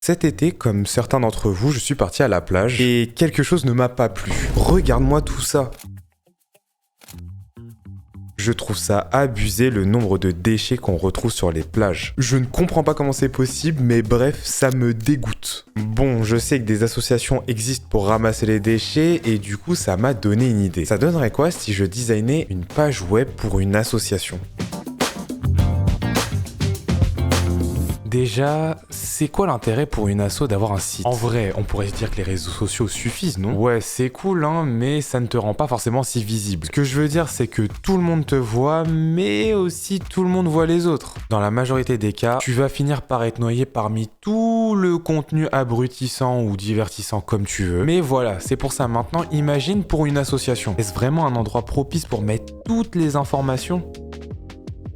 Cet été, comme certains d'entre vous, je suis parti à la plage et quelque chose ne m'a pas plu. Regarde-moi tout ça. Je trouve ça abusé le nombre de déchets qu'on retrouve sur les plages. Je ne comprends pas comment c'est possible, mais bref, ça me dégoûte. Bon, je sais que des associations existent pour ramasser les déchets et du coup, ça m'a donné une idée. Ça donnerait quoi si je designais une page web pour une association ? Déjà, c'est quoi l'intérêt pour une asso d'avoir un site ? En vrai, on pourrait se dire que les réseaux sociaux suffisent, non ? Ouais, c'est cool, hein, mais ça ne te rend pas forcément si visible. Ce que je veux dire, c'est que tout le monde te voit, mais aussi tout le monde voit les autres. Dans la majorité des cas, tu vas finir par être noyé parmi tout le contenu abrutissant ou divertissant comme tu veux. Mais voilà, c'est pour ça maintenant, imagine pour une association. Est-ce vraiment un endroit propice pour mettre toutes les informations ?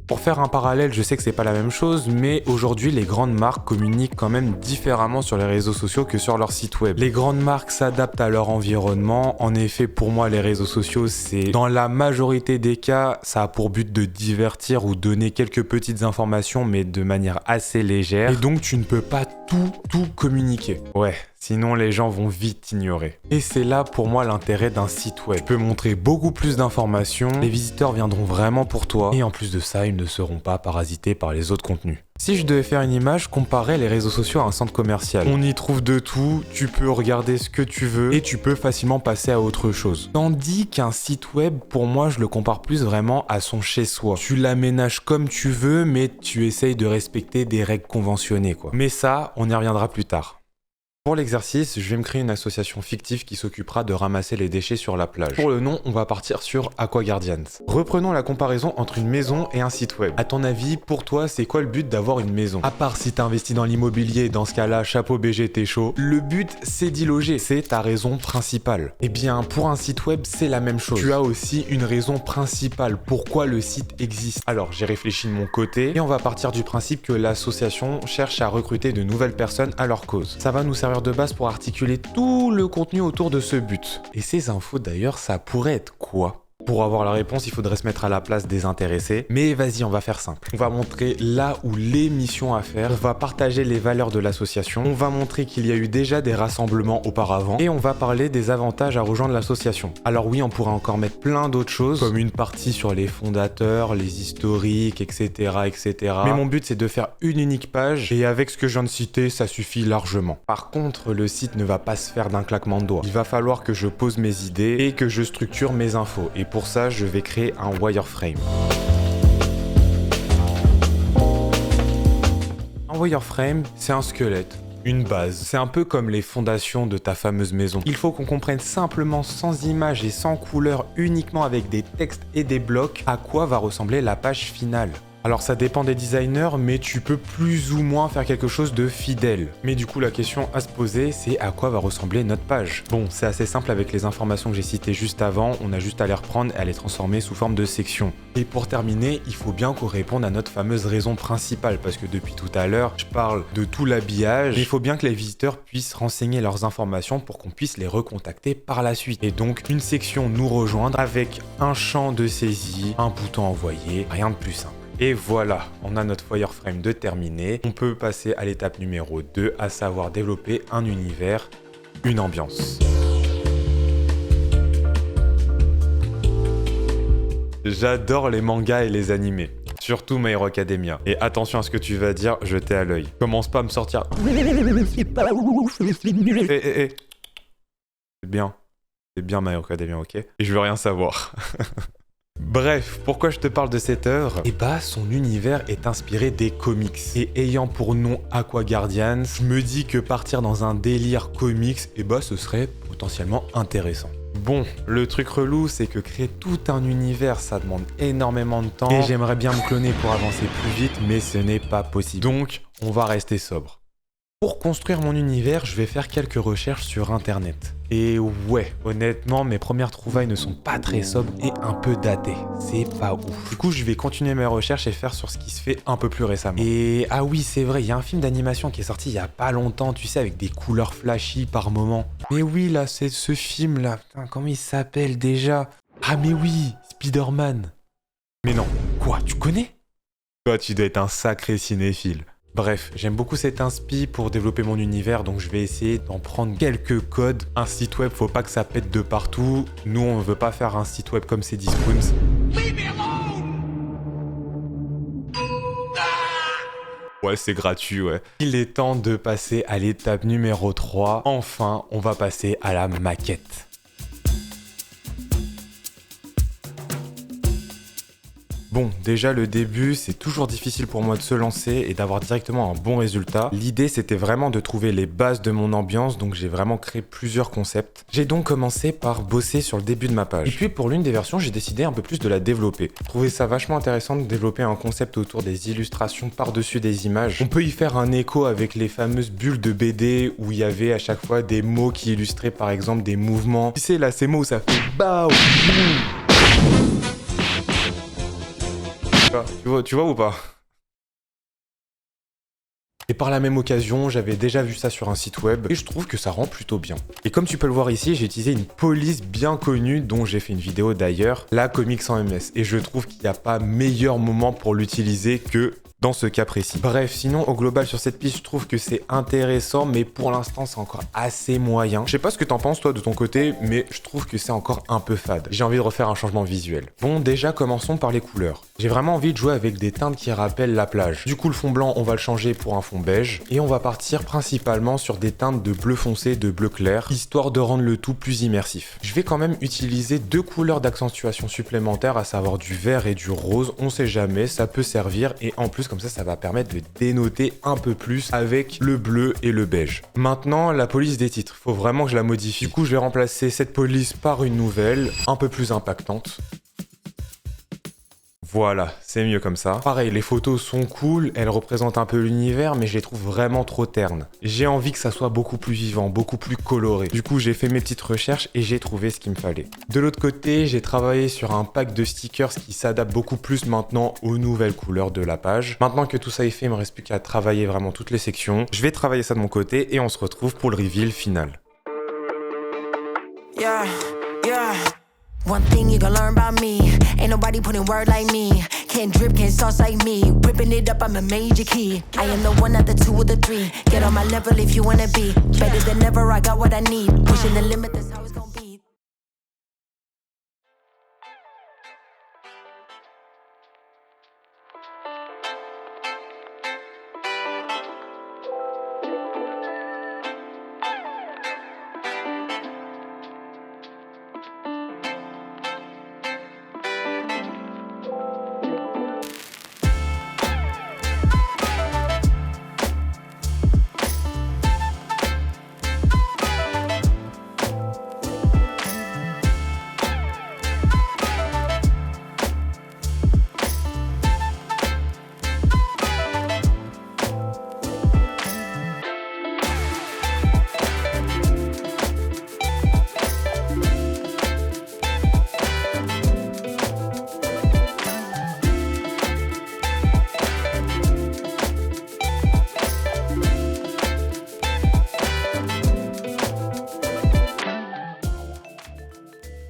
Pour faire un parallèle, je sais que c'est pas la même chose, mais aujourd'hui, les grandes marques communiquent quand même différemment sur les réseaux sociaux que sur leur site web. Les grandes marques s'adaptent à leur environnement. En effet, pour moi, les réseaux sociaux, c'est dans la majorité des cas, ça a pour but de divertir ou donner quelques petites informations, mais de manière assez légère. Et donc, tu ne peux pas tout communiquer. Ouais. Sinon, les gens vont vite t'ignorer. Et c'est là, pour moi, l'intérêt d'un site web. Tu peux montrer beaucoup plus d'informations, les visiteurs viendront vraiment pour toi, et en plus de ça, ils ne seront pas parasités par les autres contenus. Si je devais faire une image, comparer les réseaux sociaux à un centre commercial. On y trouve de tout, tu peux regarder ce que tu veux, et tu peux facilement passer à autre chose. Tandis qu'un site web, pour moi, je le compare plus vraiment à son chez-soi. Tu l'aménages comme tu veux, mais tu essayes de respecter des règles conventionnées, quoi. Mais ça, on y reviendra plus tard. Pour l'exercice, je vais me créer une association fictive qui s'occupera de ramasser les déchets sur la plage. Pour le nom, on va partir sur AquaGuardians. Reprenons la comparaison entre une maison et un site web. À ton avis, pour toi, c'est quoi le but d'avoir une maison ? À part si t'investis dans l'immobilier, dans ce cas-là, chapeau BG, t'es chaud. Le but, c'est d'y loger. C'est ta raison principale. Eh bien, pour un site web, c'est la même chose. Tu as aussi une raison principale. Pourquoi le site existe ? Alors, j'ai réfléchi de mon côté et on va partir du principe que l'association cherche à recruter de nouvelles personnes à leur cause. Ça va nous servir de base pour articuler tout le contenu autour de ce but. Et ces infos d'ailleurs, ça pourrait être quoi ? Pour avoir la réponse, il faudrait se mettre à la place des intéressés. Mais vas-y, on va faire simple. On va montrer là où les missions à faire. On va partager les valeurs de l'association. On va montrer qu'il y a eu déjà des rassemblements auparavant. Et on va parler des avantages à rejoindre l'association. Alors oui, on pourrait encore mettre plein d'autres choses, comme une partie sur les fondateurs, les historiques, etc., etc. Mais mon but, c'est de faire une unique page. Et avec ce que je viens de citer, ça suffit largement. Par contre, le site ne va pas se faire d'un claquement de doigts. Il va falloir que je pose mes idées et que je structure mes infos. Et pour ça, je vais créer un wireframe. Un wireframe, c'est un squelette, une base. C'est un peu comme les fondations de ta fameuse maison. Il faut qu'on comprenne simplement, sans images et sans couleurs, uniquement avec des textes et des blocs, à quoi va ressembler la page finale. Alors ça dépend des designers, mais tu peux plus ou moins faire quelque chose de fidèle. Mais du coup la question à se poser, c'est à quoi va ressembler notre page ? Bon, c'est assez simple avec les informations que j'ai citées juste avant, on a juste à les reprendre et à les transformer sous forme de sections. Et pour terminer, il faut bien qu'on réponde à notre fameuse raison principale, parce que depuis tout à l'heure, je parle de tout l'habillage, mais il faut bien que les visiteurs puissent renseigner leurs informations pour qu'on puisse les recontacter par la suite. Et donc une section nous rejoindre avec un champ de saisie, un bouton envoyer, rien de plus simple. Et voilà, on a notre wireframe de terminé. On peut passer à l'étape numéro 2, à savoir développer un univers, une ambiance. J'adore les mangas et les animés. Surtout My Hero Academia. Et attention à ce que tu vas dire, jetez à l'œil. Commence pas à me sortir. C'est bien. C'est bien My Hero Academia, ok ? Et je veux rien savoir. Bref, pourquoi je te parle de cette œuvre ? Eh bah, son univers est inspiré des comics. Et ayant pour nom AquaGuardians, je me dis que partir dans un délire comics, eh bah, ce serait potentiellement intéressant. Bon, le truc relou, c'est que créer tout un univers, ça demande énormément de temps. Et j'aimerais bien me cloner pour avancer plus vite, mais ce n'est pas possible. Donc, on va rester sobre. Pour construire mon univers, je vais faire quelques recherches sur internet. Et ouais, honnêtement, mes premières trouvailles ne sont pas très sobres et un peu datées. C'est pas ouf. Du coup, je vais continuer mes recherches et faire sur ce qui se fait un peu plus récemment. Et ah oui, c'est vrai, il y a un film d'animation qui est sorti il y a pas longtemps, tu sais, avec des couleurs flashy par moment. Mais oui, là, c'est ce film-là. Putain, comment il s'appelle déjà ? Ah mais oui, Spider-Man. Mais non, quoi, tu connais ? Toi, tu dois être un sacré cinéphile. Bref, j'aime beaucoup cet inspi pour développer mon univers, donc je vais essayer d'en prendre quelques codes. Un site web, faut pas que ça pète de partout. Nous, on veut pas faire un site web comme Cdiscounts. Ouais, c'est gratuit, ouais. Il est temps de passer à l'étape numéro 3. Enfin, on va passer à la maquette. Bon, déjà le début, c'est toujours difficile pour moi de se lancer et d'avoir directement un bon résultat. L'idée, c'était vraiment de trouver les bases de mon ambiance, donc j'ai vraiment créé plusieurs concepts. J'ai donc commencé par bosser sur le début de ma page. Et puis pour l'une des versions, j'ai décidé un peu plus de la développer. Je trouvais ça vachement intéressant de développer un concept autour des illustrations par-dessus des images. On peut y faire un écho avec les fameuses bulles de BD où il y avait à chaque fois des mots qui illustraient par exemple des mouvements. Tu sais, là, ces mots où ça fait BAO. Tu vois ou pas? Et par la même occasion, j'avais déjà vu ça sur un site web et je trouve que ça rend plutôt bien. Et comme tu peux le voir ici, j'ai utilisé une police bien connue dont j'ai fait une vidéo d'ailleurs, la Comics sans MS. Et je trouve qu'il n'y a pas meilleur moment pour l'utiliser que dans ce cas précis. Bref, sinon au global sur cette piste, je trouve que c'est intéressant, mais pour l'instant c'est encore assez moyen. Je sais pas ce que t'en penses toi de ton côté, mais je trouve que c'est encore un peu fade. J'ai envie de refaire un changement visuel. Bon, déjà commençons par les couleurs. J'ai vraiment envie de jouer avec des teintes qui rappellent la plage. Du coup le fond blanc, on va le changer pour un fond beige, et on va partir principalement sur des teintes de bleu foncé, de bleu clair, histoire de rendre le tout plus immersif. Je vais quand même utiliser deux couleurs d'accentuation supplémentaires, à savoir du vert et du rose, on sait jamais, ça peut servir, et en plus comme ça va permettre de dénoter un peu plus avec le bleu et le beige. Maintenant, la police des titres, faut vraiment que je la modifie. Du coup, je vais remplacer cette police par une nouvelle, un peu plus impactante. Voilà, c'est mieux comme ça. Pareil, les photos sont cool, elles représentent un peu l'univers, mais je les trouve vraiment trop ternes. J'ai envie que ça soit beaucoup plus vivant, beaucoup plus coloré. Du coup, j'ai fait mes petites recherches et j'ai trouvé ce qu'il me fallait. De l'autre côté, j'ai travaillé sur un pack de stickers qui s'adapte beaucoup plus maintenant aux nouvelles couleurs de la page. Maintenant que tout ça est fait, il me reste plus qu'à travailler vraiment toutes les sections. Je vais travailler ça de mon côté et on se retrouve pour le reveal final. Yeah. One thing you gonna learn about me, ain't nobody putting word like me. Can't drip, can't sauce like me. Whipping it up, I'm a major key. I am the one, not the two or the three. Get on my level if you wanna be better than ever. I got what I need. Pushing the limit, that's how it's gonna be.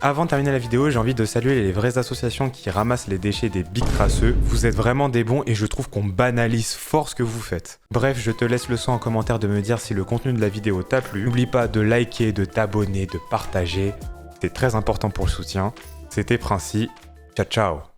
Avant de terminer la vidéo, j'ai envie de saluer les vraies associations qui ramassent les déchets des big crasseux. Vous êtes vraiment des bons et je trouve qu'on banalise fort ce que vous faites. Bref, je te laisse le soin en commentaire de me dire si le contenu de la vidéo t'a plu. N'oublie pas de liker, de t'abonner, de partager. C'est très important pour le soutien. C'était Princi. Ciao ciao.